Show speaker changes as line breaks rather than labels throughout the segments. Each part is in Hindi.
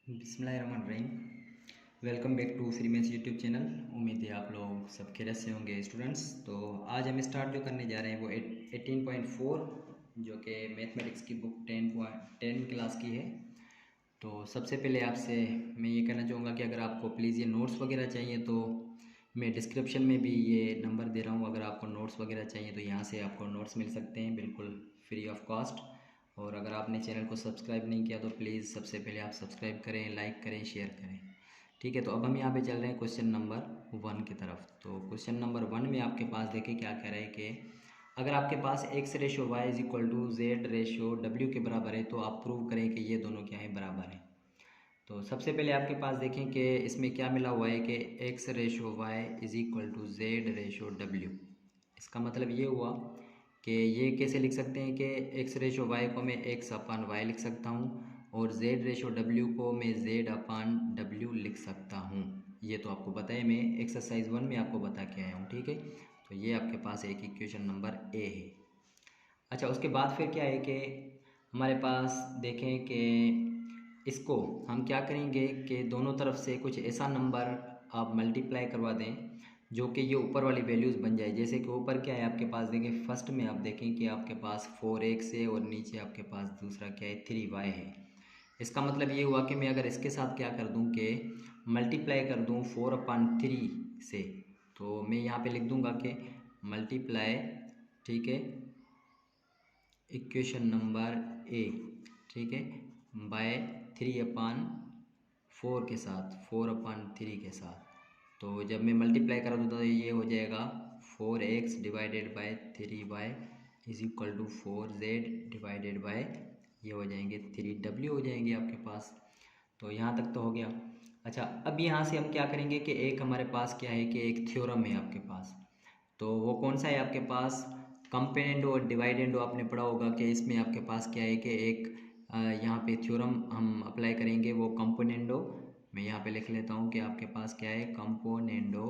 बिस्मिल्लाहिर्रहमानिर्रहीम। Welcome back to free maths YouTube channel. उम्मीद है आप लोग सब खैरियत से होंगे स्टूडेंट्स। तो आज हम स्टार्ट जो करने जा रहे हैं वो 18.4 जो कि मैथमेटिक्स की बुक 10 क्लास की है। तो सबसे पहले आपसे मैं ये कहना चाहूँगा कि अगर आपको प्लीज़ ये नोट्स वगैरह चाहिए तो मैं डिस्क्रिप्शन में भी ये नंबर दे रहा हूँ। अगर आपको नोट्स वगैरह चाहिए तो यहाँ से आपको नोट्स मिल सकते हैं बिल्कुल फ्री ऑफ कॉस्ट। और अगर आपने चैनल को सब्सक्राइब नहीं किया तो प्लीज़ सबसे पहले आप सब्सक्राइब करें, लाइक करें, शेयर करें। ठीक है, तो अब हम यहाँ पे चल रहे हैं क्वेश्चन नंबर 1 की तरफ। तो क्वेश्चन नंबर 1 में आपके पास देखें क्या कह रहा है कि अगर आपके पास x ratio Y is equal to Z ratio W के बराबर है तो आप प्रूव करें कि ये दोनों क्या है, बराबर है। तो सबसे पहले आपके पास देखें कि इसमें क्या मिला हुआ है कि x ratio Y is equal to Z ratio W. इसका मतलब ये हुआ कि ये कैसे लिख सकते हैं कि x रेशो वाई को मैं x अपान वाई लिख सकता हूँ और z रेशो डब्ल्यू को मैं z अपान डब्ल्यू लिख सकता हूँ। ये तो आपको पता है, मैं एक्सरसाइज 1 में आपको बता के आया हूँ। ठीक है, तो ये आपके पास एक इक्वेशन नंबर ए है। अच्छा, उसके बाद फिर क्या है कि हमारे पास देखें कि इसको हम क्या करेंगे कि दोनों तरफ से कुछ ऐसा नंबर आप मल्टीप्लाई करवा दें जो कि ये ऊपर वाली वैल्यूज़ बन जाए। जैसे कि ऊपर क्या है आपके पास, देखें फर्स्ट में आप देखें कि आपके पास 4x है और नीचे आपके पास दूसरा क्या है, 3y है। इसका मतलब ये हुआ कि मैं अगर इसके साथ क्या कर दूं कि मल्टीप्लाई कर दूं 4/3 से, तो मैं यहाँ पे लिख दूंगा कि मल्टीप्लाई, ठीक है, इक्वेशन नंबर ए, ठीक है, बाय 3/4 के साथ, 4/3 के साथ। तो जब मैं मल्टीप्लाई करा दूँ तो ये हो जाएगा 4x divided by 3y is equal to 4z divided by, ये हो जाएंगे 3w हो जाएंगे आपके पास। तो यहाँ तक तो हो गया। अच्छा, अब यहाँ से हम क्या करेंगे कि एक हमारे पास क्या है कि एक थ्योरम है आपके पास। तो वो कौन सा है आपके पास, कंपेरेंडो और डिवाइडेंडो आपने पढ़ा होगा कि इसमें आपके पास क्या है कि एक यहाँ पे थ्योरम हम अप्लाई करेंगे, वो कंपोनेंडो। मैं यहाँ पे लिख लेता हूँ कि आपके पास क्या है, कंपोनेंडो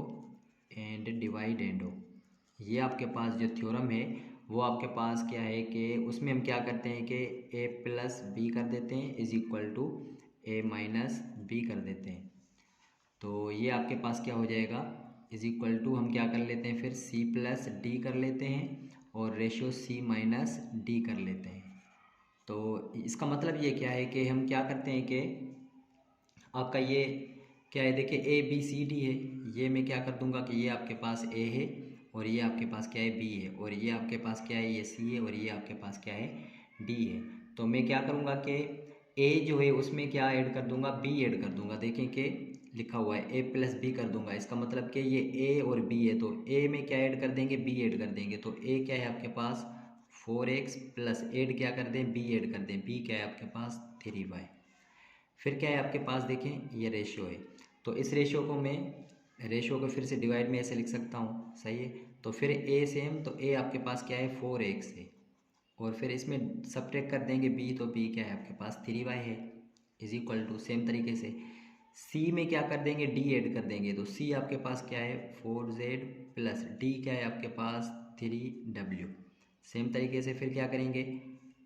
एंड डिवाइडेंडो। ये आपके पास जो थ्योरम है वो आपके पास क्या है कि उसमें हम क्या करते हैं कि a प्लस बी कर देते हैं is equal to a minus B कर देते हैं। तो ये आपके पास क्या हो जाएगा, इज इक्वल टू हम क्या कर लेते हैं फिर c प्लस डी कर लेते हैं और रेशियो c माइनस डी कर लेते हैं। तो इसका मतलब ये क्या है कि हम क्या करते हैं कि आपका ये क्या है, देखिए ए बी सी डी है, ये मैं क्या कर दूंगा कि ये आपके पास ए है और ये आपके पास क्या है, बी है, और ये आपके पास क्या है, ये सी है, और ये आपके पास क्या है, डी है। तो मैं क्या करूँगा कि ए जो है उसमें क्या ऐड कर दूंगा, बी ऐड कर दूंगा। देखें कि लिखा हुआ है ए प्लस बी कर दूंगा, इसका मतलब कि ये ए और बी है, तो ए में क्या ऐड कर देंगे, बी ऐड कर देंगे। तो ए क्या है आपके पास 4x प्लस ऐड क्या कर दें, बी ऐड कर दें, बी क्या है आपके पास 3y। फिर क्या है आपके पास, देखें ये रेशियो है, तो इस रेशियो को मैं, रेशियो को फिर से डिवाइड में ऐसे लिख सकता हूँ, सही है। तो फिर ए सेम, तो ए आपके पास क्या है 4x है, और फिर इसमें सब्ट्रैक्ट कर देंगे b, तो b क्या है आपके पास 3y है इज इक्वल टू, सेम तरीके से c में क्या कर देंगे, d ऐड कर देंगे। तो c आपके पास क्या है 4z प्लस d क्या है आपके पास 3w। सेम तरीके से फिर क्या करेंगे,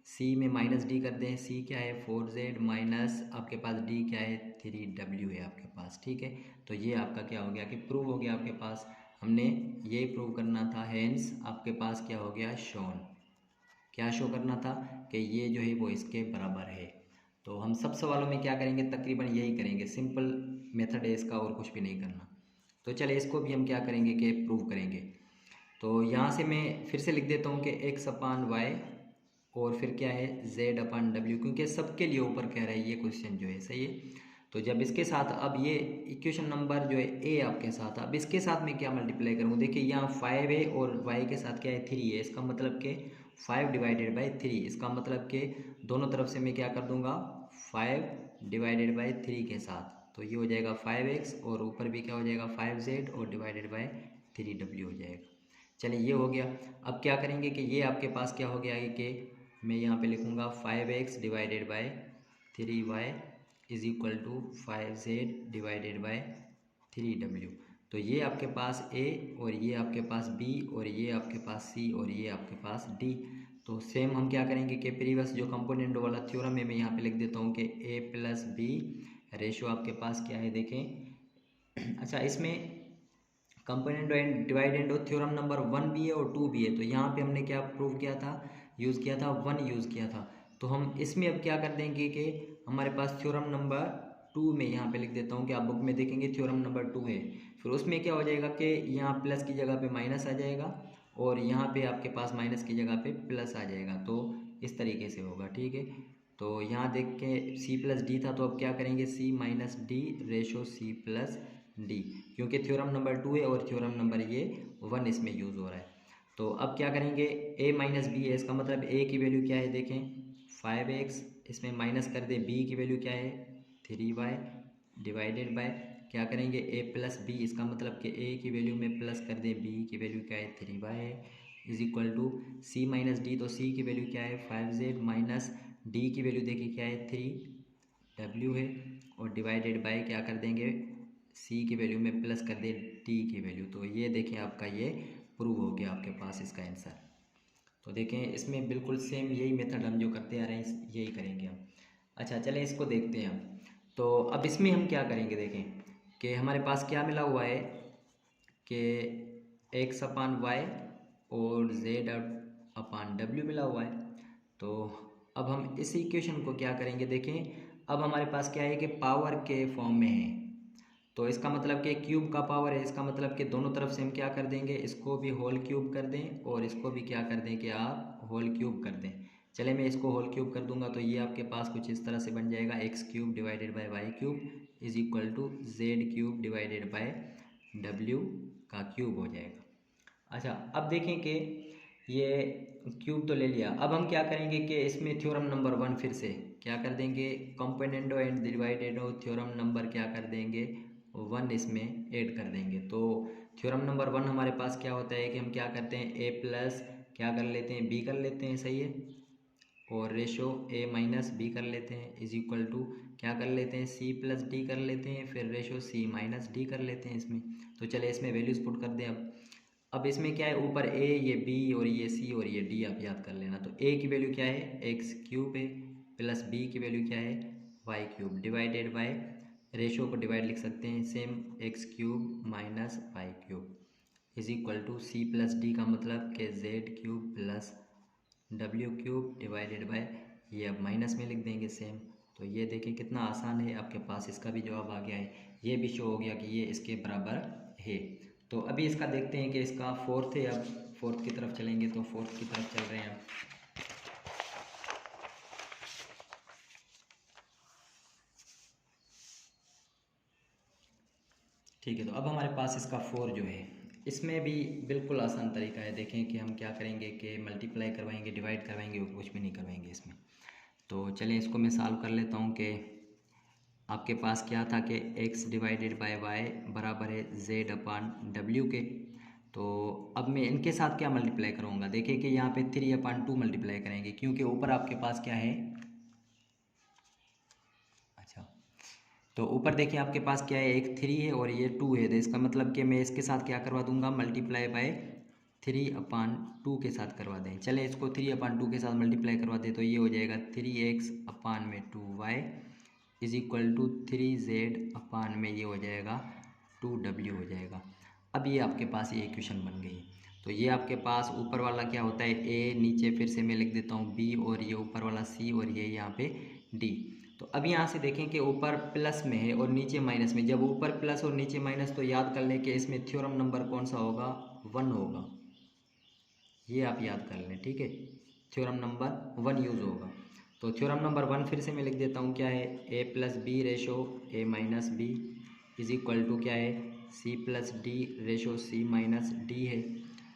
c में माइनस डी कर दें, c क्या है 4z माइनस आपके पास d क्या है 3w है आपके पास। ठीक है, तो ये आपका क्या हो गया कि प्रूव हो गया आपके पास, हमने ये प्रूव करना था, हेंस आपके पास क्या हो गया, शोन। क्या शो करना था कि ये जो है वो इसके बराबर है। तो हम सब सवालों में क्या करेंगे, तकरीबन यही करेंगे, सिंपल मेथड है इसका और कुछ भी नहीं करना। तो चलिए इसको भी हम क्या करेंगे कि प्रूव करेंगे। तो यहाँ से मैं फिर से लिख देता हूँ कि x अपान वाई और फिर क्या है z अपान डब्ल्यू, क्योंकि सबके लिए ऊपर कह रहा है ये क्वेश्चन जो है, सही है। तो जब इसके साथ, अब ये इक्वेशन नंबर जो है ए आपके साथ, अब इसके साथ मैं क्या मल्टीप्लाई करूँ, देखिए यहाँ 5 है और y के साथ क्या है 3 है, इसका मतलब कि 5 डिवाइडेड बाई 3, इसका मतलब कि दोनों तरफ से मैं क्या कर दूंगा 5 डिवाइडेड बाई 3 के साथ, तो ये हो जाएगा 5x और ऊपर भी क्या हो जाएगा 5z और डिवाइडेड बाई 3w हो जाएगा। चलिए ये हो गया। अब क्या करेंगे कि ये आपके पास क्या हो गया है कि मैं यहाँ पे लिखूँगा 5x divided by 3y is equal to 5z divided by 3w। तो ये आपके पास a और ये आपके पास b और ये आपके पास c और ये आपके पास d। तो सेम हम क्या करेंगे कि प्रीवियस जो कंपोनेंट वाला थ्योरम है मैं यहाँ पे लिख देता हूँ कि a प्लस बी रेशो आपके पास क्या है देखें। अच्छा, इसमें component and divide and theorem number 1 भी है और 2 भी है। तो यहाँ पे हमने क्या प्रूव किया था, यूज़ किया था 1 यूज़ किया था। तो हम इसमें अब क्या कर देंगे कि हमारे पास थ्योरम नंबर 2 में यहाँ पे लिख देता हूँ कि आप बुक में देखेंगे थ्योरम नंबर 2 है। फिर उसमें क्या हो जाएगा कि यहाँ प्लस की जगह पे माइनस आ जाएगा और यहाँ पे आपके पास माइनस की जगह पे प्लस आ जाएगा। तो इस तरीके से होगा, ठीक है। तो यहाँ देख के सी प्लस डी था, तो अब क्या करेंगे c minus d ratio c plus d, क्योंकि थ्योरम नंबर 2 है और थ्योरम नंबर ये 1 इसमें यूज़ हो रहा है। तो अब क्या करेंगे, ए माइनस बी है, इसका मतलब ए की वैल्यू क्या है देखें 5x, इसमें माइनस कर दे बी की वैल्यू क्या है 3y डिवाइडेड बाय क्या करेंगे ए प्लस बी, इसका मतलब कि ए की वैल्यू में प्लस कर दें बी की वैल्यू क्या है 3y है, is equal to C minus D, तो सी की वैल्यू क्या है 5z माइनस डी की वैल्यू देखिए क्या है 3w है, और डिवाइडेड बाय क्या कर देंगे सी की वैल्यू में प्लस कर दें डी की वैल्यू। तो ये देखें आपका ये प्रूव हो गया आपके पास इसका आंसर। तो देखें इसमें बिल्कुल सेम यही मेथड हम जो करते आ रहे हैं यही करेंगे हम। अच्छा चलें इसको देखते हैं हम। तो अब इसमें हम क्या करेंगे देखें कि हमारे पास क्या मिला हुआ है कि एक्स अपान वाई और जेड अपान डब्ल्यू मिला हुआ है। तो अब हम इस इक्वेशन को क्या करेंगे देखें, अब हमारे पास क्या है कि पावर के फॉर्म में है। तो इसका मतलब कि क्यूब का पावर है, इसका मतलब कि दोनों तरफ से हम क्या कर देंगे इसको भी होल क्यूब कर दें और इसको भी क्या कर दें कि आप होल क्यूब कर दें। चले मैं इसको होल क्यूब कर दूंगा तो ये आपके पास कुछ इस तरह से बन जाएगा X cube divided by Y cube is equal to Z cube divided by W का क्यूब हो जाएगा। अच्छा अब देखें कि ये क्यूब तो ले लिया, अब हम क्या करेंगे कि इसमें थ्योरम नंबर 1 फिर से क्या कर देंगे कंपोनेंडो एंड डिवाइडेडो थ्योरम नंबर क्या कर देंगे 1 इसमें ऐड कर देंगे। तो थ्योरम नंबर 1 हमारे पास क्या होता है कि हम क्या करते हैं ए प्लस क्या कर लेते हैं बी कर लेते हैं, सही है, और रेशो ए माइनस बी कर लेते हैं इज इक्वल टू क्या कर लेते हैं सी प्लस डी कर लेते हैं, फिर रेशो सी माइनस डी कर लेते हैं इसमें। तो चले इसमें वैल्यूज पुट कर दें। अब इसमें क्या है ऊपर ए ये बी और ये सी और ये डी आप याद कर लेना। तो ए की वैल्यू क्या है एक्स क्यूब है प्लस बी की वैल्यू क्या है Y cube divided by ratio को डिवाइड लिख सकते हैं same X cube minus Y cube is equal to C plus D का मतलब कि Z cube plus W cube divided by ये अब माइनस में लिख देंगे सेम। तो ये देखिए कितना आसान है, आपके पास इसका भी जवाब आ गया है, ये भी शो हो गया कि ये इसके बराबर है। तो अभी इसका देखते हैं कि इसका फोर्थ है, अब फोर्थ की तरफ चलेंगे। तो फोर्थ की तरफ चल रहे हैं। ठीक है, तो अब हमारे पास इसका 4 जो है इसमें भी बिल्कुल आसान तरीका है। देखें कि हम क्या करेंगे कि मल्टीप्लाई करवाएंगे डिवाइड करवाएंगे और कुछ भी नहीं करवाएंगे इसमें। तो चलिए इसको मैं सॉल्व कर लेता हूँ कि आपके पास क्या था कि x डिवाइडेड बाय वाई बराबर है z अपान डब्ल्यू के। तो अब मैं इनके साथ क्या मल्टीप्लाई करूँगा, देखिए कि यहाँ पे 3/2 मल्टीप्लाई करेंगे क्योंकि ऊपर आपके पास क्या है, अच्छा तो ऊपर देखिए आपके पास क्या है एक 3 है और ये 2 है। तो इसका मतलब कि मैं इसके साथ क्या करवा दूंगा मल्टीप्लाई बाय 3/2 के साथ करवा दें। चले इसको 3/2 के साथ मल्टीप्लाई करवा दें तो ये हो जाएगा 3x अपान में 2y is equal to 3z अपान में ये हो जाएगा 2w हो जाएगा। अब ये आपके पास ये इक्वेशन बन गई। तो ये आपके पास ऊपर वाला क्या होता है a, नीचे फिर से मैं लिख देता हूँ b और ये ऊपर वाला c और ये यहाँ पे d। तो अब यहाँ से देखें कि ऊपर प्लस में है और नीचे माइनस में, जब ऊपर प्लस और नीचे माइनस तो याद कर लें कि इसमें थ्योरम नंबर कौन सा होगा 1 होगा, ये आप याद कर लें, ठीक है, थ्योरम नंबर 1 यूज़ होगा। तो थ्योरम नंबर 1 फिर से मैं लिख देता हूँ क्या है A plus B ratio A minus B is equal to क्या है C plus D ratio C minus D है।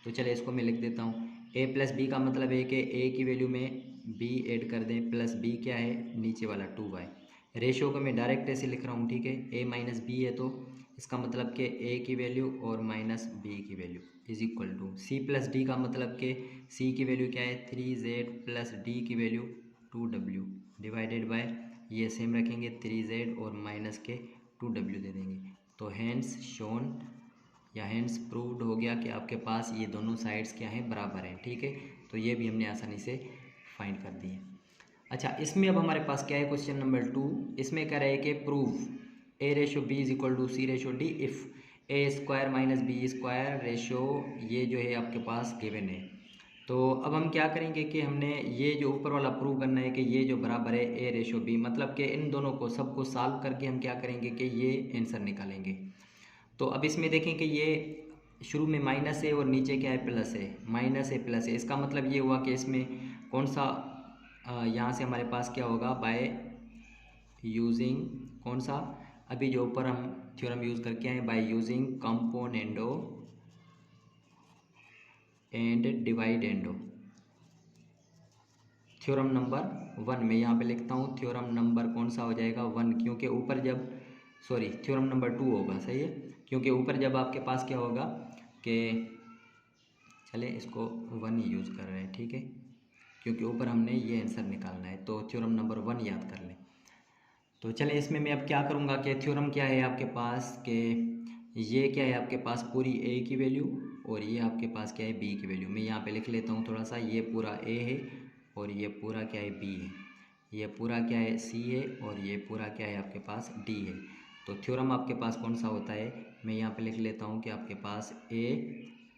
तो चलिए इसको मैं लिख देता हूँ ए प्लस बी का मतलब है कि ए की वैल्यू में बी ऐड कर दें प्लस बी क्या है नीचे वाला 2y, रेशो को मैं डायरेक्ट ऐसे लिख रहा हूँ, ठीक है, ए माइनस बी है तो इसका मतलब कि ए की वैल्यू और माइनस बी की value is equal to C plus D का मतलब कि सी की वैल्यू क्या है 3z प्लस डी की वैल्यू 2w डिवाइडेड बाय ये सेम रखेंगे 3z और माइनस के 2w दे देंगे। तो हैंस शोन या हैंस प्रूव्ड हो गया कि आपके पास ये दोनों साइड्स क्या हैं बराबर हैं, ठीक है। तो ये भी हमने आसानी से फाइंड कर दिए। अच्छा, इसमें अब हमारे पास क्या है, क्वेश्चन नंबर 2, इसमें कह रहे हैं कि prove A ratio B is equal to C ratio D if A square minus B square ratio, ये जो है आपके पास गिवन है। तो अब हम क्या करेंगे कि हमने ये जो ऊपर वाला प्रूव करना है कि ये जो बराबर है ए रेशो बी, मतलब कि इन दोनों को सबको सॉल्व करके हम क्या करेंगे कि ये आंसर निकालेंगे। तो अब इसमें देखें कि ये शुरू में माइनस है और नीचे क्या है, प्लस है, माइनस है प्लस है, इसका मतलब ये हुआ कि इसमें कौन सा, यहाँ से हमारे पास क्या होगा, बाय यूजिंग कौन सा, अभी जो ऊपर हम थ्योरम यूज़ करके आए, by using componendo and dividendo, theorem number 1 में यहाँ पे लिखता हूँ, थ्योरम नंबर कौन सा हो जाएगा, 1, क्योंकि ऊपर जब, सॉरी थ्योरम नंबर 2 होगा, सही है, क्योंकि ऊपर जब आपके पास क्या होगा कि, चले इसको 1 ही यूज़ कर रहे हैं, ठीक है, क्योंकि ऊपर हमने ये आंसर निकालना है, तो थ्योरम नंबर 1 याद कर लें। तो चले इसमें मैं अब क्या करूँगा कि थ्योरम क्या है आपके पास कि ये क्या है आपके पास पूरी ए की वैल्यू और ये आपके पास क्या है बी की वैल्यू, मैं यहाँ पे लिख लेता हूँ थोड़ा सा, ये पूरा ए है और ये पूरा क्या है बी है, ये पूरा क्या है सी है और ये पूरा क्या है आपके पास डी है। तो थ्योरम आपके पास कौन सा होता है, मैं यहाँ पे लिख लेता हूँ कि आपके पास ए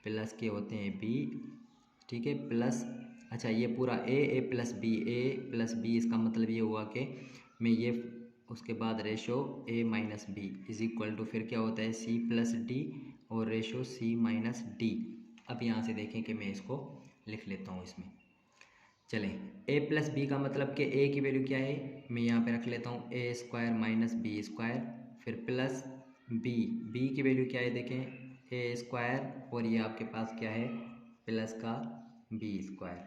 प्लस के होते हैं बी, ठीक है, प्लस, अच्छा ये पूरा A plus B, A plus B, इसका मतलब ये हुआ कि मैं ये उसके बाद ratio A minus B is equal to फिर क्या होता है सी प्लस डी और रेशो सी माइनस डी। अब यहाँ से देखें कि मैं इसको लिख लेता हूँ इसमें, चलें ए प्लस बी का मतलब कि ए की वैल्यू क्या है, मैं यहाँ पे रख लेता हूँ ए स्क्वायर माइनस बी स्क्वायर, फिर प्लस बी की वैल्यू क्या है देखें ए स्क्वायर और ये आपके पास क्या है प्लस का बी स्क्वायर,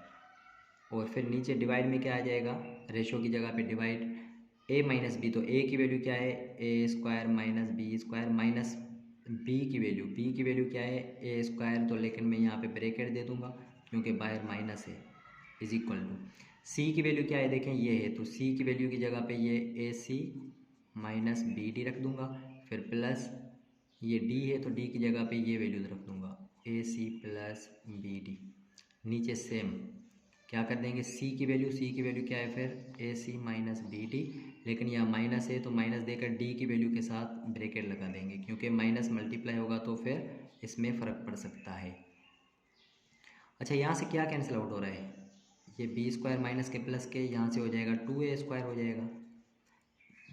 और फिर नीचे डिवाइड में क्या आ जाएगा, रेशो की जगह पे डिवाइड ए माइनस बी, तो ए की वैल्यू क्या है A square minus B square minus B की वैल्यू क्या है ए स्क्वायर, तो लेकिन मैं यहाँ पे ब्रैकेट दे दूंगा क्योंकि बाहर माइनस है, इज इक्वल टू सी की वैल्यू क्या है देखें ये है, तो सी की वैल्यू की जगह पे ये ए सी माइनस बी डी रख दूंगा, फिर प्लस ये डी है तो डी की जगह पे ये वैल्यूज रख दूंगा ए सी प्लस बी डी, नीचे सेम क्या कर देंगे सी की वैल्यू क्या है फिर ए सी माइनस बी डी, लेकिन यहाँ माइनस है तो माइनस देकर डी की वैल्यू के साथ ब्रैकेट लगा देंगे क्योंकि माइनस मल्टीप्लाई होगा तो फिर इसमें फ़र्क पड़ सकता है। अच्छा यहाँ से क्या कैंसिल आउट हो रहा है, ये बी स्क्वायर माइनस के प्लस के यहाँ से हो जाएगा 2a स्क्वायर हो जाएगा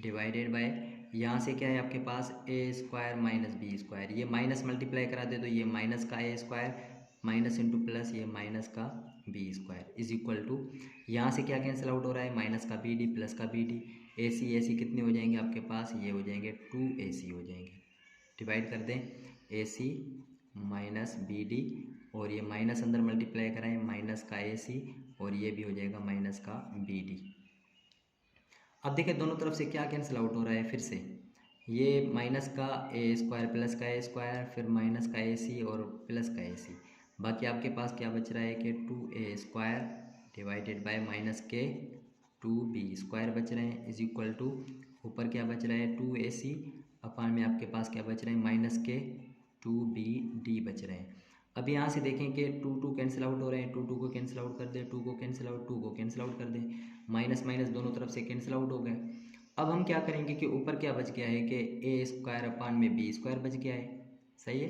डिवाइडेड बाय, यहाँ से क्या है आपके पास A square minus B square, ये माइनस मल्टीप्लाई करा दे तो ये माइनस का A square minus into plus ये माइनस का B square is equal to, यहाँ से क्या कैंसिल आउट हो रहा है माइनस का बी डी प्लस का बी डी, ए सी कितने हो जाएंगे आपके पास, ये हो जाएंगे 2ac हो जाएंगे, डिवाइड कर दें ए सी माइनस बी डी और ये माइनस अंदर मल्टीप्लाई कराएं माइनस का ए सी और ये भी हो जाएगा माइनस का बी डी। अब देखिए दोनों तरफ से क्या कैंसिल आउट हो रहा है, फिर से ये माइनस का ए स्क्वायर प्लस का ए स्क्वायर फिर माइनस का ए सी और प्लस का ए सी, बाकी आपके पास क्या बच रहा है कि 2a square divided by minus के 2b स्क्वायर बच रहे हैं इज इक्वल टू ऊपर क्या बच रहा है 2ac अपान में आपके पास क्या बच रहे हैं माइनस के 2bd बच रहे हैं। अब यहाँ से देखें कि 2 कैंसिल आउट हो रहे हैं, 2 को कैंसिल आउट कर दें, 2 को कैंसिल आउट कर दें, माइनस माइनस दोनों तरफ से कैंसिल आउट हो गए। अब हम क्या करेंगे कि ऊपर क्या बच गया है कि ए स्क्वायर अपान में बी स्क्वायर बच गया है, सही है।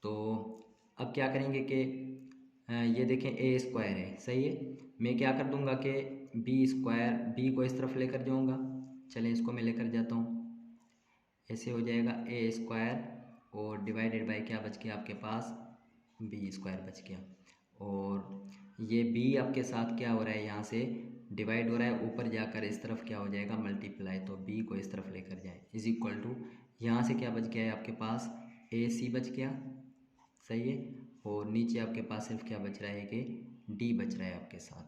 तो अब क्या करेंगे कि ये देखें ए स्क्वायर है, सही है, मैं क्या कर दूंगा कि बी स्क्वायर, बी को इस तरफ लेकर जाऊंगा, चलें इसको मैं लेकर जाता हूँ, ऐसे हो जाएगा ए स्क्वायर और डिवाइडेड बाय क्या बच गया आपके पास बी स्क्वायर बच गया, और ये बी आपके साथ क्या हो रहा है यहाँ से डिवाइड हो रहा है, ऊपर जाकर इस तरफ क्या हो जाएगा मल्टीप्लाई, तो बी को इस तरफ लेकर जाएं इज इक्वल टू यहाँ से क्या बच गया है आपके पास ए सी बच गया, सही है, और नीचे आपके पास सिर्फ क्या बच रहा है कि डी बच रहा है आपके साथ,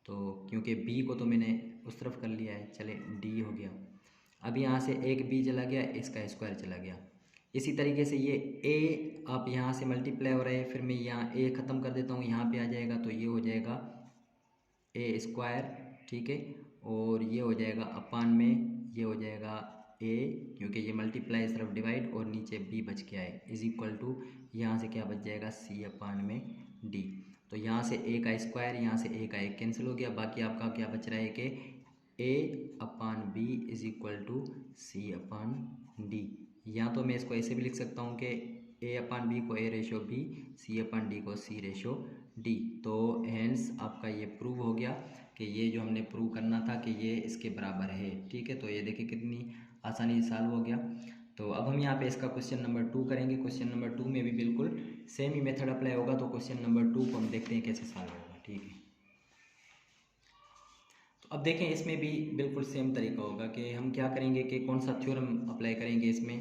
तो क्योंकि बी को तो मैंने उस तरफ कर लिया है, चले डी हो गया। अब यहाँ से एक बी चला गया, इसका स्क्वायर चला गया, इसी तरीके से ये ए आप यहाँ से मल्टीप्लाई हो रहा है, फिर मैं यहाँ ए ख़त्म कर देता हूँ, यहाँ पे आ जाएगा तो ये हो जाएगा ए स्क्वायर, ठीक है, और ये हो जाएगा अपान में ये हो जाएगा ए, क्योंकि ये मल्टीप्लाई इस तरफ डिवाइड और नीचे बी बच गया है इज इक्वल टू यहाँ से क्या बच जाएगा सी अपान में डी। तो यहाँ से ए का स्क्वायर, यहाँ से ए का एक कैंसिल हो गया, बाकी आपका क्या बच रहा है कि A upon B is equal to C upon D. या तो मैं इसको ऐसे भी लिख सकता हूँ कि ए अपान बी को ए रेशो बी, सी अपान डी को सी रेशो डी। तो हेंस आपका ये प्रूव हो गया कि ये जो हमने प्रूव करना था कि ये इसके बराबर है। ठीक है, तो ये देखिए कितनी आसानी से सॉल्व हो गया। तो अब हम यहाँ पे इसका क्वेश्चन नंबर 2 करेंगे। क्वेश्चन नंबर 2 में भी बिल्कुल सेम ही मेथड अप्लाई होगा। तो क्वेश्चन नंबर 2 को हम देखते हैं कैसे सॉल्व होगा। ठीक है, तो अब देखें इसमें भी बिल्कुल सेम तरीका होगा कि हम क्या करेंगे कि कौन सा थ्योरम अप्लाई करेंगे। इसमें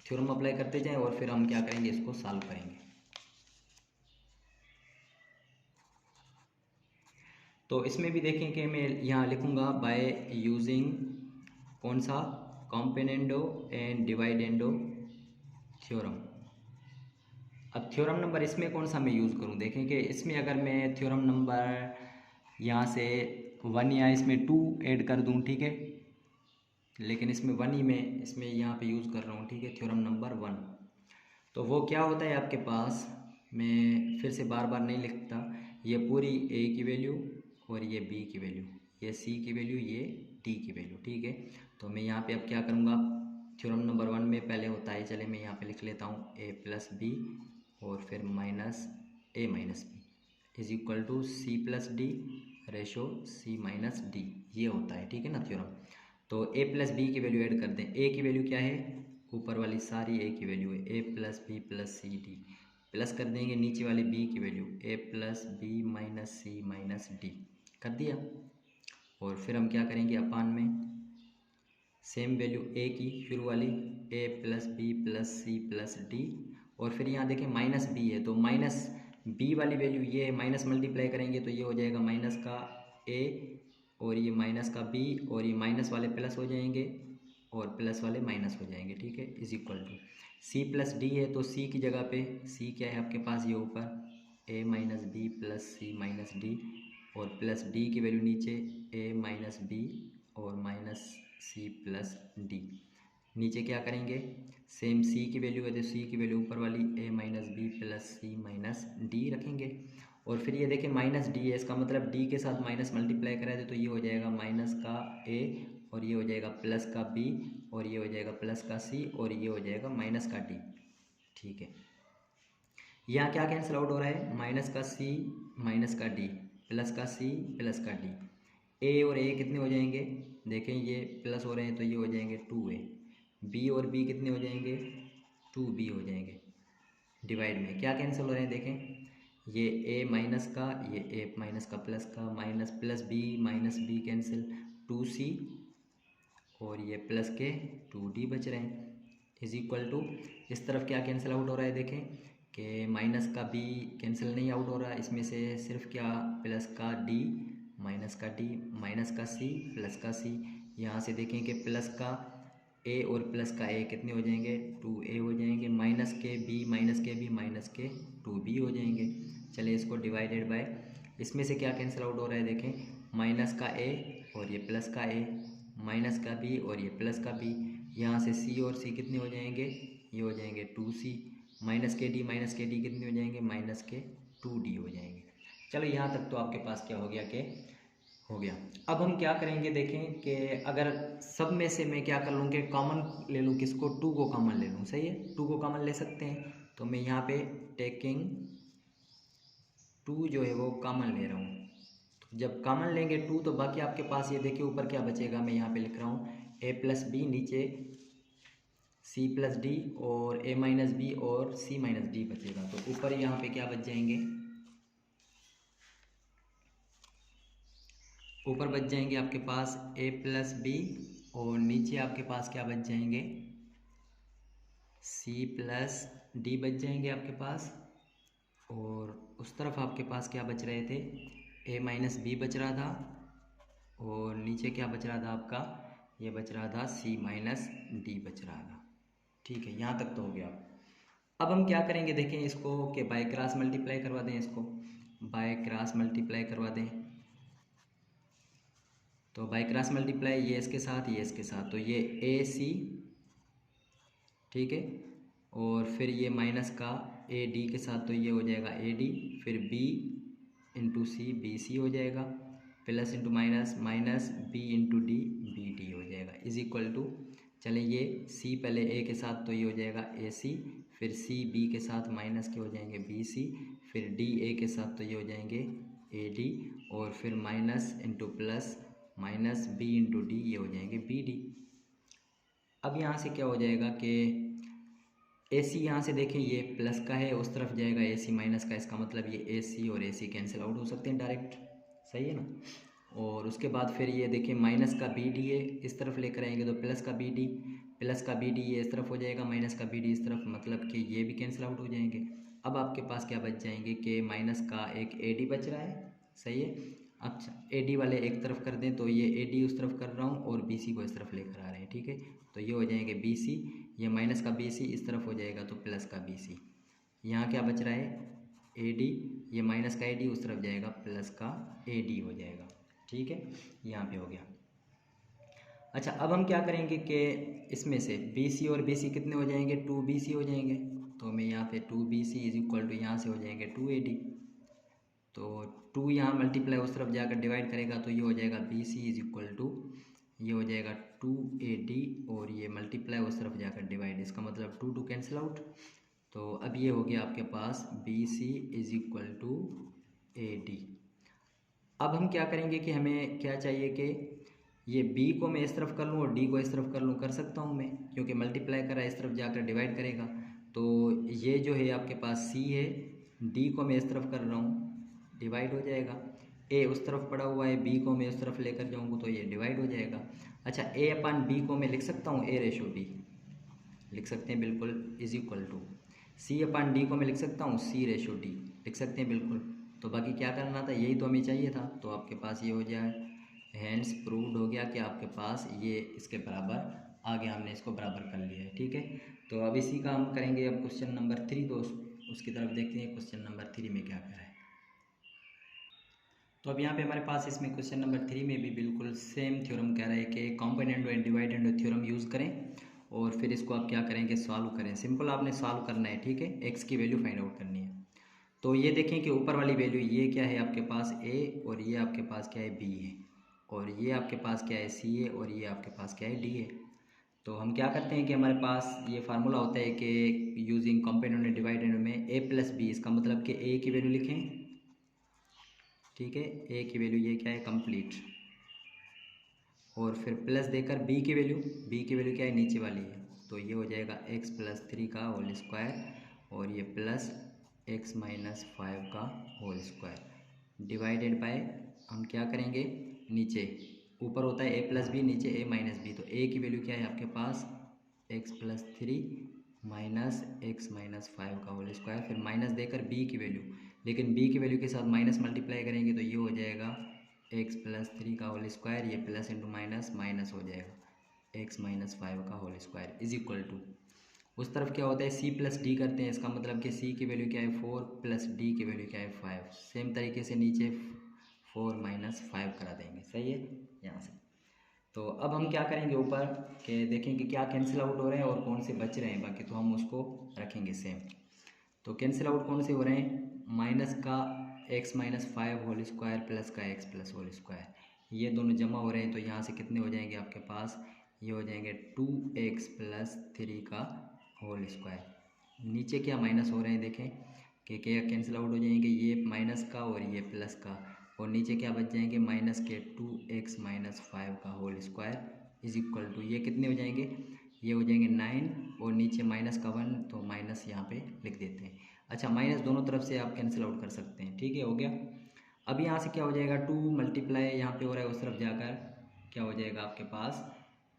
थ्योरम अप्लाई करते जाएं और फिर हम क्या करेंगे, इसको सॉल्व करेंगे। तो इसमें भी देखें कि मैं यहाँ लिखूँगा बाय यूजिंग कौन सा, कॉम्पोनेंडो एंड डिवाइडेंडो थ्योरम। अब थ्योरम नंबर इसमें कौन सा मैं यूज़ करूँ, देखें कि इसमें अगर मैं थ्योरम नंबर यहाँ से 1 या इसमें 2 ऐड कर दूँ, ठीक है, लेकिन इसमें 1 ही मैं इसमें यहाँ पे यूज़ कर रहा हूँ। ठीक है, थ्योरम नंबर 1। तो वो क्या होता है आपके पास, मैं फिर से बार बार नहीं लिखता, ये पूरी ए की वैल्यू और ये बी की वैल्यू, ये सी की वैल्यू, ये डी की वैल्यू। ठीक है, तो मैं यहाँ पे अब क्या करूँगा, थ्योरम नंबर 1 में पहले होता है, चले मैं यहाँ पे लिख लेता हूँ ए प्लस बी और फिर minus A minus B is equal to C plus D ratio C minus D, ये होता है। ठीक है ना थ्योरम। तो ए प्लस बी की वैल्यू ऐड कर दें। ए की वैल्यू क्या है, ऊपर वाली सारी ए की वैल्यू है, A plus B plus C D, plus कर देंगे नीचे वाली बी की value, A plus B minus C minus D, कर दिया। और फिर हम क्या करेंगे, अपान में सेम वैल्यू ए की शुरू वाली, A plus B plus C plus D, और फिर यहाँ देखें माइनस बी है तो माइनस बी वाली वैल्यू ये माइनस मल्टीप्लाई करेंगे तो ये हो जाएगा माइनस का ए और ये माइनस का बी, और ये माइनस वाले प्लस हो जाएंगे और प्लस वाले माइनस हो जाएंगे। ठीक है, is equal to C plus D है तो सी की जगह पे सी क्या है आपके पास, ये ऊपर ए माइनस बी प्लस सी माइनस डी, और प्लस डी की वैल्यू नीचे ए माइनस बी और माइनस सी प्लस डी। नीचे क्या करेंगे, सेम सी की वैल्यू है तो सी की वैल्यू ऊपर वाली ए माइनस बी प्लस सी माइनस डी रखेंगे। और फिर ये देखें माइनस डी है, इसका मतलब डी के साथ माइनस मल्टीप्लाई करा दे तो ये हो जाएगा माइनस का ए और ये हो जाएगा प्लस का बी और ये हो जाएगा प्लस का सी और ये हो जाएगा माइनस का डी। ठीक है, यहाँ क्या कैंसिल आउट हो रहा है, माइनस का सी माइनस का डी प्लस का सी प्लस का डी, ए और ए कितने हो जाएंगे, देखें ये प्लस हो रहे हैं तो ये हो जाएंगे 2a, बी और बी कितने हो जाएंगे 2b हो जाएंगे। डिवाइड में क्या कैंसिल हो रहे हैं, देखें ये a माइनस का, ये a माइनस का प्लस का, minus plus B cancel 2c और ये प्लस के 2d बच रहे हैं। इज इक्वल टू इस तरफ क्या कैंसिल आउट हो रहा है, देखें कि माइनस का b कैंसिल नहीं आउट हो रहा है, इसमें से सिर्फ क्या प्लस का d माइनस का d माइनस का c प्लस का c, यहाँ से देखें कि प्लस का a और प्लस का a कितने हो जाएंगे 2a हो जाएंगे, माइनस के b माइनस के b माइनस के 2b हो जाएंगे। चलिए इसको डिवाइडेड बाय, इसमें से क्या कैंसिल आउट हो रहा है, देखें माइनस का a और ये प्लस का a, माइनस का b और ये प्लस का b, यहाँ से c और c कितने हो जाएंगे, ये हो जाएंगे 2c, माइनस के d कितने हो जाएंगे माइनस के 2d हो जाएंगे। चलो यहाँ तक तो आपके पास क्या हो गया कि हो गया। अब हम क्या करेंगे, देखें कि अगर सब में से मैं क्या कर लूँ कि कॉमन ले लूँ, किसको 2 को कॉमन ले लूँ, सही है 2 को कॉमन ले सकते हैं। तो मैं यहाँ पे टेकिंग 2 जो है वो कॉमन ले रहा हूँ। तो जब कॉमन लेंगे 2 तो बाकी आपके पास ये देखिए ऊपर क्या बचेगा, मैं यहाँ पे लिख रहा हूँ ए प्लस बी, नीचे सी प्लस डी और ए माइनस बी और सी माइनस डी बचेगा। तो ऊपर यहाँ पे क्या बच जाएंगे, ऊपर बच जाएंगे आपके पास a प्लस बी और नीचे आपके पास क्या बच जाएंगे c प्लस डी बच जाएंगे आपके पास, और उस तरफ आपके पास क्या बच रहे थे a माइनस बी बच रहा था और नीचे क्या बच रहा था आपका, ये बच रहा था c माइनस डी बच रहा था। ठीक है, यहाँ तक तो हो गया। अब हम क्या करेंगे, देखें इसको कि बाय क्रॉस मल्टीप्लाई करवा दें, इसको बाय क्रॉस मल्टीप्लाई करवा दें। तो बाय क्रॉस मल्टीप्लाई ये इसके साथ ये इसके साथ, तो ये ए सी, ठीक है, और फिर ये माइनस का ए डी के साथ, तो ये हो जाएगा ए डी, फिर B into C B C हो जाएगा, plus into minus minus B into D B D हो जाएगा, इज इक्वल टू, चले ये सी पहले ए के साथ, तो ये हो जाएगा ए सी, फिर सी बी के साथ माइनस के हो जाएंगे बी सी, फिर डी ए के साथ तो ये हो जाएंगे ए डी, और फिर minus into plus minus B into D ये हो जाएंगे बी डी। अब यहाँ से क्या हो जाएगा कि ए सी यहाँ से देखें ये प्लस का है, उस तरफ जाएगा ए सी माइनस का, इसका मतलब ये ए सी और ए सी कैंसिल आउट हो सकते हैं डायरेक्ट, सही है ना। और उसके बाद फिर ये देखें माइनस का बी डी है, इस तरफ लेकर आएंगे तो प्लस का बी डी, प्लस का बी डी ये इस तरफ हो जाएगा, माइनस का बी डी इस तरफ, मतलब कि ये भी कैंसिल आउट हो जाएंगे। अब आपके पास क्या बच जाएंगे कि माइनस का एक ए डी बच रहा है, सही है। अच्छा ए डी वाले एक तरफ कर दें, तो ये ए डी उस तरफ कर रहा हूँ और बी सी को इस तरफ लेकर आ रहे हैं, ठीक है। तो ये हो जाएंगे बी सी, ये माइनस का बी सी इस तरफ हो जाएगा तो प्लस का बी सी। यहाँ क्या बच रहा है ए डी, ये माइनस का ए डी उस तरफ जाएगा प्लस का ए डी हो जाएगा, ठीक है, यहाँ पे हो गया। अच्छा अब हम क्या करेंगे कि इसमें से बी सी और बी सी कितने हो जाएंगे, टू बी सी हो जाएंगे, तो मैं यहाँ पे two B C is equal to यहाँ से हो जाएंगे टू ए डी, तो टू यहाँ मल्टीप्लाई उस तरफ जाकर डिवाइड करेगा तो ये हो जाएगा B C is equal to, ये हो जाएगा टू ए डी, और ये मल्टीप्लाई उस तरफ जाकर डिवाइड, इसका मतलब टू टू कैंसिल आउट। तो अब ये हो गया आपके पास B C is equal to A D. अब हम क्या करेंगे कि हमें क्या चाहिए कि ये b को मैं इस तरफ कर लूँ और d को इस तरफ कर लूँ, कर सकता हूँ मैं, क्योंकि मल्टीप्लाई करा इस तरफ जाकर डिवाइड करेगा। तो ये जो है आपके पास c है, d को मैं इस तरफ कर रहा हूँ, डिवाइड हो जाएगा, a उस तरफ पड़ा हुआ है, b को मैं उस तरफ लेकर जाऊँगा तो ये डिवाइड हो जाएगा। अच्छा a अपन b को मैं लिख सकता हूँ a रेशो b, लिख सकते हैं बिल्कुल, इज इक्वल टू c अपन d को मैं लिख सकता हूँ c रेशो d, लिख सकते हैं बिल्कुल। तो बाकी क्या करना था, यही तो हमें चाहिए था, तो आपके पास ये हो जाए, हैंड्स प्रूव्ड हो गया कि आपके पास ये इसके बराबर आ गया, हमने इसको बराबर कर लिया है, ठीक है। तो अब इसी का हम करेंगे अब क्वेश्चन नंबर 3, तो उसकी तरफ देखते हैं क्वेश्चन नंबर 3 में क्या करा है। तो अब यहाँ पे हमारे पास इसमें क्वेश्चन नंबर 3 में भी बिल्कुल सेम थ्योरम कह रहा है कि component and dividend theorem use करें और फिर इसको आप क्या करेंगे, सॉल्व करें। सिंपल आपने सॉल्व करना है, ठीक है, एक्स की वैल्यू फाइंड आउट करनी है। तो ये देखें कि ऊपर वाली वैल्यू ये क्या है आपके पास a, और ये आपके पास क्या है b है, और ये आपके पास क्या है c है, और ये आपके पास क्या है d है। तो हम क्या करते हैं कि हमारे पास ये फार्मूला होता है कि यूजिंग कॉम्पोनेंट एंड डिवाइडेंड में a प्लस बी, इसका मतलब कि a की वैल्यू लिखें, ठीक है, a की वैल्यू ये क्या है कंप्लीट, और फिर प्लस देकर b की वैल्यू क्या है नीचे वाली है, तो ये हो जाएगा x प्लस 3 का होल स्क्वायर, और ये प्लस x माइनस 5 का होल स्क्वायर, डिवाइडेड बाय हम क्या करेंगे, नीचे ऊपर होता है a प्लस बी, नीचे a माइनस बी, तो a की वैल्यू क्या है आपके पास x plus 3 minus x minus 5 का होल स्क्वायर, फिर माइनस देकर b की वैल्यू, लेकिन b की वैल्यू के साथ माइनस मल्टीप्लाई करेंगे तो ये हो जाएगा x प्लस 3 का होल स्क्वायर, ये प्लस इंटू माइनस माइनस हो जाएगा x माइनस 5 का whole square is equal to, उस तरफ क्या होता है c प्लस डी करते हैं, इसका मतलब कि c की वैल्यू क्या है 4 प्लस d की वैल्यू क्या है 5, सेम तरीके से नीचे 4 माइनस 5 करा देंगे, सही है यहाँ से। तो अब हम क्या करेंगे ऊपर के देखेंगे क्या कैंसिल आउट हो रहे हैं और कौन से बच रहे हैं, बाकी तो हम उसको रखेंगे सेम। तो कैंसिल आउट कौन से हो रहे हैं, माइनस का x minus 5 whole square plus का x प्लस होल स्क्वायर, ये दोनों जमा हो रहे हैं, तो यहाँ से कितने हो जाएंगे आपके पास, ये हो जाएंगे 2x प्लस 3 का होल स्क्वायर, नीचे क्या माइनस हो रहे हैं देखें कि क्या कैंसिल आउट हो जाएंगे, ये माइनस का और ये प्लस का, और नीचे क्या बच जाएंगे माइनस के 2x माइनस 5 का whole square is equal to, ये कितने हो जाएंगे, ये हो जाएंगे 9, और नीचे माइनस का 1, तो माइनस यहाँ पे लिख देते हैं। अच्छा माइनस दोनों तरफ से आप कैंसिल आउट कर सकते हैं, ठीक है, हो गया। अब यहाँ से क्या हो जाएगा 2 मल्टीप्लाई यहाँ पे हो रहा है, उस तरफ जाकर क्या हो जाएगा आपके पास,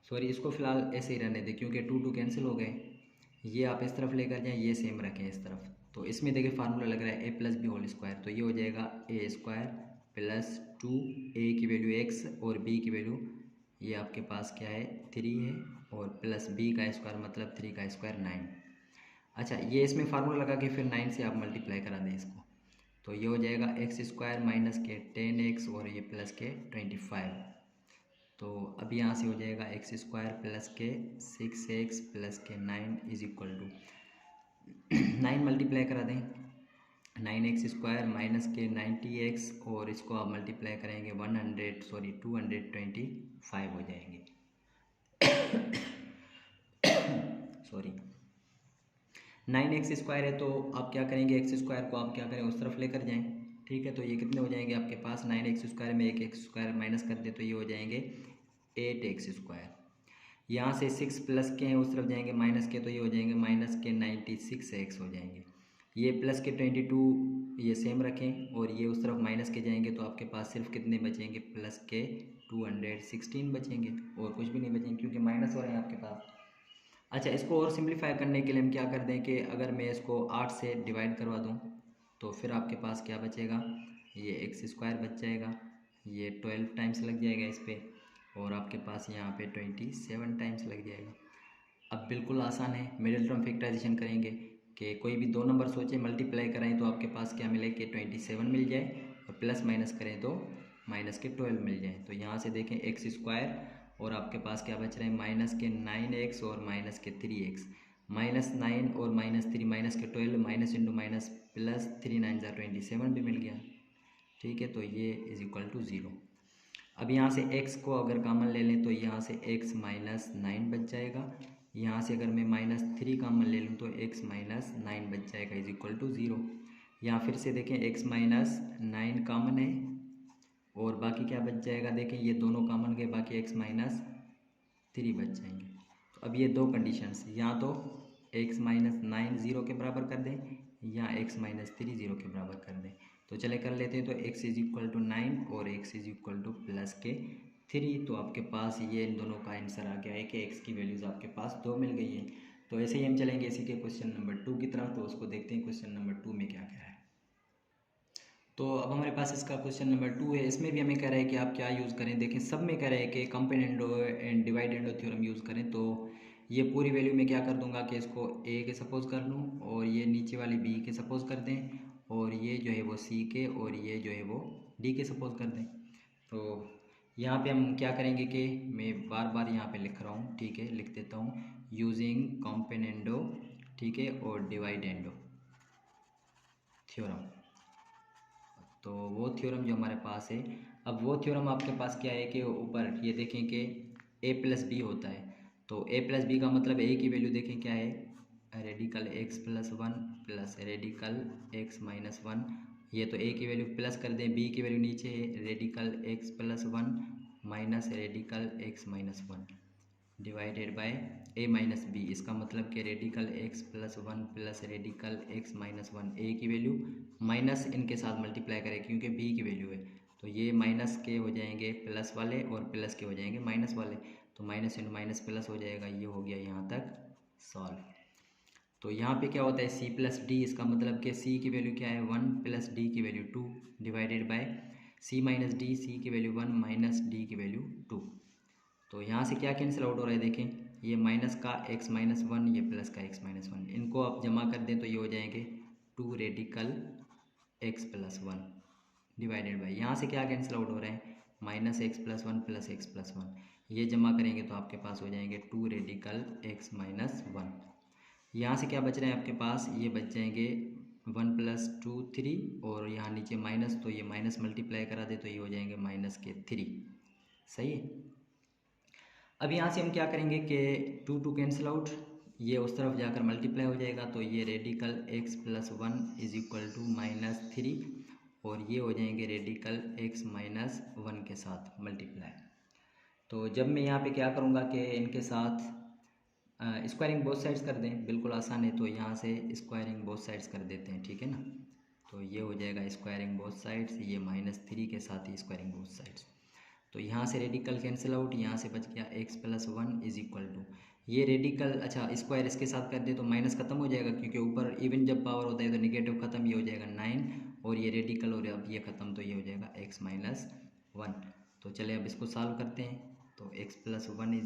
सॉरी इसको फिलहाल ऐसे ही रहने दें क्योंकि 2 कैंसिल हो गए, ये आप इस तरफ लेकर जाएँ, ये सेम रखें इस तरफ। तो इसमें देखिए फार्मूला लग रहा है a plus B whole square, तो ये हो जाएगा a स्क्वायर प्लस 2a की वैल्यू x और b की वैल्यू ये आपके पास क्या है 3 है, और प्लस b का स्क्वायर मतलब 3 का स्क्वायर 9। अच्छा ये इसमें फार्मूला लगा के फिर 9 से आप मल्टीप्लाई करा दें इसको, तो ये हो जाएगा एक्स स्क्वायर माइनस के 10x और ये प्लस के 25। तो अब यहाँ से हो जाएगा एक्स स्क्वायर प्लस के 6x प्लस के 9 इज इक्वल टू, 9 मल्टीप्लाई करा दें, 9x² माइनस के 90x, और इसको आप मल्टीप्लाई करेंगे 225 हो जाएंगे। सॉरी, 9x² है तो आप क्या करेंगे, x² को आप क्या करें उस तरफ लेकर जाएं, ठीक है। तो ये कितने हो जाएंगे आपके पास, 9x² में एक x² माइनस कर दे तो ये हो जाएंगे 8x²। यहाँ से 6 प्लस के हैं उस तरफ जाएंगे माइनस के, तो ये हो जाएंगे माइनस के 96x हो जाएंगे। ये प्लस के 22 ये सेम रखें, और ये उस तरफ माइनस के जाएंगे तो आपके पास सिर्फ कितने बचेंगे, प्लस के 216 बचेंगे, और कुछ भी नहीं बचेंगे क्योंकि माइनस हो रहे हैं आपके पास। अच्छा, इसको और सिंप्लीफाई करने के लिए हम क्या कर दें कि अगर मैं इसको 8 से डिवाइड करवा दूं तो फिर आपके पास क्या बचेगा, ये x² बच जाएगा, ये 12 टाइम्स लग जाएगा इस पर, और आपके पास यहाँ पे 27 टाइम्स लग जाएगा। अब बिल्कुल आसान है, मिडिल टर्म फैक्टराइजेशन करेंगे कि कोई भी दो नंबर सोचें, मल्टीप्लाई करें तो आपके पास क्या मिले कि 27 मिल जाए, और प्लस माइनस करें तो माइनस के 12 मिल जाए। तो यहाँ से देखें x² और आपके पास क्या बच रहे हैं, माइनस के 9x और माइनस के 3x, -9 और -3 माइनस के 12, माइनस इंटू माइनस प्लस 3 9 27 भी मिल गया, ठीक है। तो ये = 0। अब यहाँ से x को अगर कॉमन ले लें तो यहाँ से x -9 बच जाएगा, यहाँ से अगर मैं -3 कॉमन ले लूँ तो x -9 बच जाएगा =0। यहाँ फिर से देखें x -9 कॉमन है और बाकी क्या बच जाएगा, देखें ये दोनों कॉमन गए, बाकी x -3 बच जाएंगे। तो अब ये दो कंडीशंस, या तो x -9 0 के बराबर कर दें, या x -3 0 के बराबर कर दें। तो चले कर लेते हैं। तो x = 9 और x +3, तो आपके पास ये इन दोनों का आंसर आ गया है कि x की वैल्यूज़ आपके पास 2 मिल गई है। तो ऐसे ही हम चलेंगे इसी के क्वेश्चन नंबर 2 की तरफ। तो उसको देखते हैं क्वेश्चन नंबर 2 में क्या क्या है। तो अब हमारे पास इसका क्वेश्चन नंबर 2 है, इसमें भी हमें कह रहा है कि आप क्या यूज़ करें। देखें सब में कह रहा है कि कंपेनेंडो एंड डिवाइडेंडो थ्योरम यूज़ करें। तो ये पूरी वैल्यू में क्या कर दूंगा कि इसको a के सपोज कर लूँ, और ये नीचे वाली b के सपोज कर दें, और ये जो है वो c के, और ये जो है वो d के सपोज कर दें। तो यहाँ पे हम क्या करेंगे कि मैं बार बार यहाँ पे लिख रहा हूँ, ठीक है, लिख देता हूँ यूजिंग कंपेनेंडो, ठीक है, और डिवाइडेंडो थ्योरम। तो वो थ्योरम जो हमारे पास है, अब वो थ्योरम आपके पास क्या है कि ऊपर ये देखें कि a+b होता है। तो a+b का मतलब a की वैल्यू देखें क्या है, radical x + 1 plus radical x - 1। ये तो a की वैल्यू प्लस कर दें, b की वैल्यू नीचे है, radical x + 1 minus radical x - 1 divided by a - b। इसका मतलब कि radical x + 1 plus radical x - 1, a की वैल्यू माइनस इनके साथ मल्टीप्लाई करें क्योंकि b की वैल्यू है। तो ये माइनस के हो जाएंगे प्लस वाले, और प्लस के हो जाएंगे माइनस वाले। तो माइनस इंटू माइनस प्लस हो जाएगा। ये हो गया यहाँ तक सॉल्व। तो यहाँ पे क्या होता है c + d, इसका मतलब कि c की वैल्यू क्या है 1 प्लस d की value 2 divided by c - d, c की वैल्यू 1 माइनस d की वैल्यू 2। तो यहाँ से क्या कैंसिल आउट हो रहा है, देखें ये माइनस का x - 1, ये प्लस का x - 1, इनको आप जमा कर दें तो ये हो जाएंगे 2 रेडिकल x + 1 डिवाइडेड बाई, यहाँ से क्या कैंसिल आउट हो रहे हैं, -x + 1 प्लस x + 1, ये जमा करेंगे तो आपके पास हो जाएंगे 2 रेडिकल x - 1। यहाँ से क्या बच रहे हैं आपके पास, ये बच जाएंगे 1 + 2 3, और यहाँ नीचे माइनस, तो ये माइनस मल्टीप्लाई करा दे तो ये हो जाएंगे -3। सही है। अब यहाँ से हम क्या करेंगे कि 2 2 कैंसिल आउट, ये उस तरफ जाकर मल्टीप्लाई हो जाएगा। तो ये रेडिकल x + 1 = -3, और ये हो जाएंगे रेडिकल x - 1 के साथ मल्टीप्लाई। तो जब मैं यहाँ पे क्या करूँगा कि इनके साथ स्क्वायरिंग बोथ साइड्स कर दें, बिल्कुल आसान है। तो यहाँ से स्क्वायरिंग बोथ साइड्स कर देते हैं, ठीक है ना। तो ये हो जाएगा स्क्वायरिंग बोथ साइड्स, ये -3 के साथ ही स्क्वायरिंग बोथ साइड्स। तो यहाँ से रेडिकल कैंसिल आउट, यहाँ से बच गया x + 1 = ये रेडिकल, अच्छा स्क्वायर इसके साथ कर दे तो माइनस खत्म हो जाएगा क्योंकि ऊपर इवन जब पावर होता है तो निगेटिव खत्म, ये हो जाएगा 9, और ये रेडिकल और अब ये खत्म, तो ये हो जाएगा x - 1। तो चले अब इसको सॉल्व करते हैं। तो x + 1 =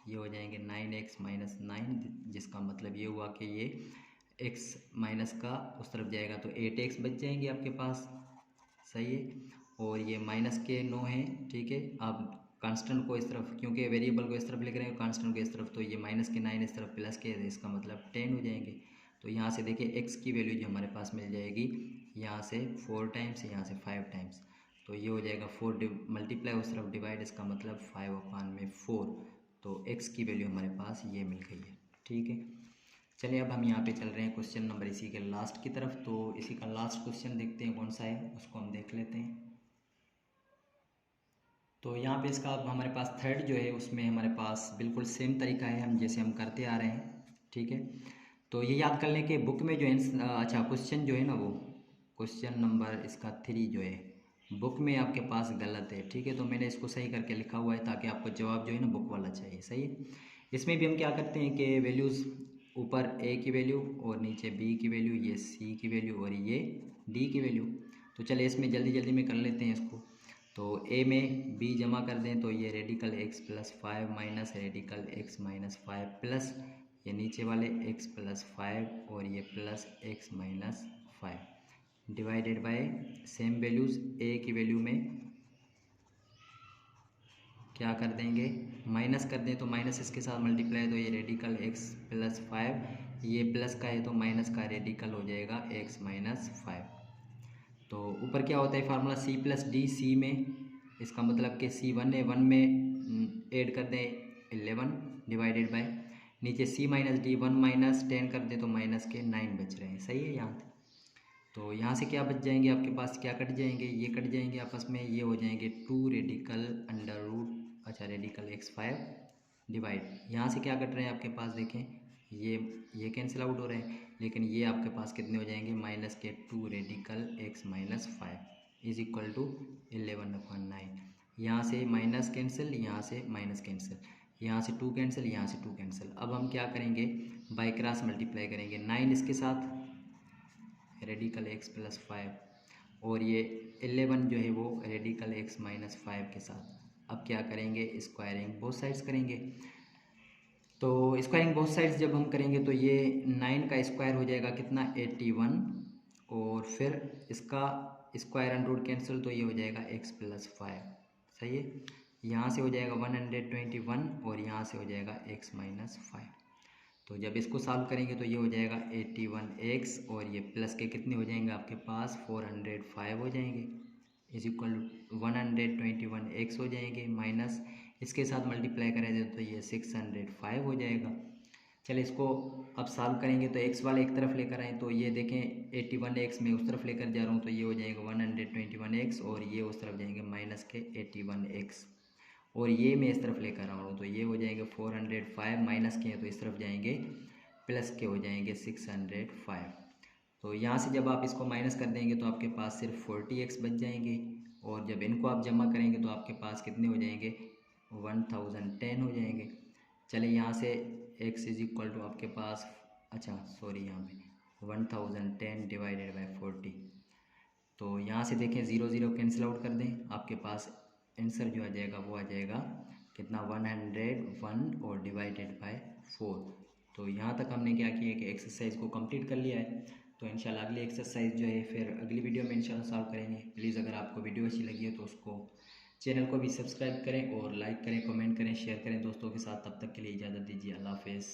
ये हो जाएंगे 9x - 9, जिसका मतलब ये हुआ कि ये x माइनस का उस तरफ जाएगा तो 8x बच जाएंगे आपके पास, सही है। और ये माइनस के 9 है, ठीक है। आप कांस्टेंट को इस तरफ, क्योंकि वेरिएबल को इस तरफ लिख रहे हैं, कांस्टेंट को इस तरफ, तो ये -9 इस तरफ प्लस के, इसका मतलब 10 हो जाएंगे। तो यहाँ से देखिए एक्स की वैल्यू जो हमारे पास मिल जाएगी, यहाँ से 4 टाइम्स, यहाँ से 5 टाइम्स, तो ये हो जाएगा 4 मल्टीप्लाई उस तरफ डिवाइड, इसका मतलब 5/4। तो एक्स की वैल्यू हमारे पास ये मिल गई है। ठीक है, चलिए अब हम यहाँ पे चल रहे हैं क्वेश्चन नंबर इसी के लास्ट की तरफ। तो इसी का लास्ट क्वेश्चन देखते हैं कौन सा है, उसको हम देख लेते हैं। तो यहाँ पे इसका अब हमारे पास थर्ड जो है उसमें हमारे पास बिल्कुल सेम तरीका है, हम जैसे हम करते आ रहे हैं। ठीक है, तो ये याद कर लें कि बुक में जो है अच्छा क्वेश्चन जो है ना, वो क्वेश्चन नंबर इसका 3 जो है बुक में आपके पास गलत है। ठीक है, तो मैंने इसको सही करके लिखा हुआ है ताकि आपको जवाब जो है ना बुक वाला चाहिए। सही है, इसमें भी हम क्या करते हैं कि वैल्यूज़ ऊपर ए की वैल्यू और नीचे बी की वैल्यू, ये सी की वैल्यू और ये डी की वैल्यू। तो चलिए इसमें जल्दी जल्दी में कर लेते हैं इसको। तो ए में बी जमा कर दें तो ये radical x plus 5 minus radical x minus 5 plus ये नीचे वाले x प्लस 5 और ये plus x minus 5 divided by same values a की वैल्यू में क्या कर देंगे, माइनस कर दें तो माइनस इसके साथ मल्टीप्लाई, तो ये रेडिकल x प्लस 5, ये प्लस का है तो माइनस का रेडिकल हो जाएगा x माइनस 5। तो ऊपर क्या होता है फार्मूला c प्लस डी, सी में इसका मतलब कि c1 है, 1 में ऐड कर दें 11 डिवाइडेड बाय नीचे c माइनस डी, 1 माइनस 10 कर दें तो माइनस के 9 बच रहे हैं। सही है, यहाँ तो यहाँ से क्या बच जाएंगे आपके पास, क्या कट जाएंगे, ये कट जाएंगे आपस में, ये हो जाएंगे 2 रेडिकल अंडर रूट अच्छा रेडिकल x5 डिवाइड, यहाँ से क्या कट रहे हैं आपके पास देखें, ये कैंसिल आउट हो रहे हैं, लेकिन ये आपके पास कितने हो जाएंगे माइनस के 2 radical x minus 5 is equal to 11/9। यहाँ से माइनस कैंसिल, यहाँ से माइनस कैंसिल, यहाँ से 2 कैंसिल, यहाँ से 2 कैंसिल। अब हम क्या करेंगे, बाई क्रॉस मल्टीप्लाई करेंगे, 9 इसके साथ रेडिकल x प्लस 5 और ये 11 जो है वो रेडिकल x माइनस 5 के साथ। अब क्या करेंगे, स्क्वायरिंग बोथ साइड्स करेंगे। तो स्क्वायरिंग बोथ साइड्स जब हम करेंगे तो ये 9 का स्क्वायर हो जाएगा कितना 81 और फिर इसका स्क्वायर अंडर रूट कैंसिल तो ये हो जाएगा x प्लस 5। सही है, यहाँ से हो जाएगा 121 और यहाँ से हो जाएगा x माइनस 5। तो जब इसको सॉल्व करेंगे तो ये हो जाएगा 81x और ये प्लस के कितने हो जाएंगे आपके पास 405 हो जाएंगे इज इक्वल 121x हो जाएंगे, माइनस इसके साथ मल्टीप्लाई करेंगे तो ये 605 हो जाएगा। चलिए इसको अब सॉल्व करेंगे तो x वाले एक तरफ लेकर आए, तो ये देखें 81x में उस तरफ लेकर जा रहा हूँ तो ये हो जाएगा 121x और ये उस तरफ जाएंगे माइनस के 81x और ये मैं इस तरफ लेकर आ रहा हूँ तो ये हो जाएंगे 405 माइनस के हैं तो इस तरफ जाएंगे प्लस के हो जाएंगे 605। तो यहाँ से जब आप इसको माइनस कर देंगे तो आपके पास सिर्फ 40x बच जाएंगे और जब इनको आप जमा करेंगे तो आपके पास कितने हो जाएंगे 1010 हो जाएंगे। चलिए यहाँ से x इज इक्वल टू आपके पास अच्छा सॉरी यहाँ पे 1010 डिवाइडेड बाई 40। तो यहाँ से देखें 0 0 कैंसिल आउट कर दें, आपके पास आंसर जो आ जाएगा वो आ जाएगा कितना 101 और डिवाइडेड बाय 4। तो यहाँ तक हमने क्या किया कि एक्सरसाइज को कंप्लीट कर लिया है। तो इंशाल्लाह अगली एक्सरसाइज जो है फिर अगली वीडियो में इंशाल्लाह सॉल्व करेंगे। प्लीज़ अगर आपको वीडियो अच्छी लगी है तो उसको चैनल को भी सब्सक्राइब करें और लाइक करें, कमेंट करें, शेयर करें दोस्तों के साथ। तब तक के लिए इजाज़त दीजिए, अल्लाह हाफिज़।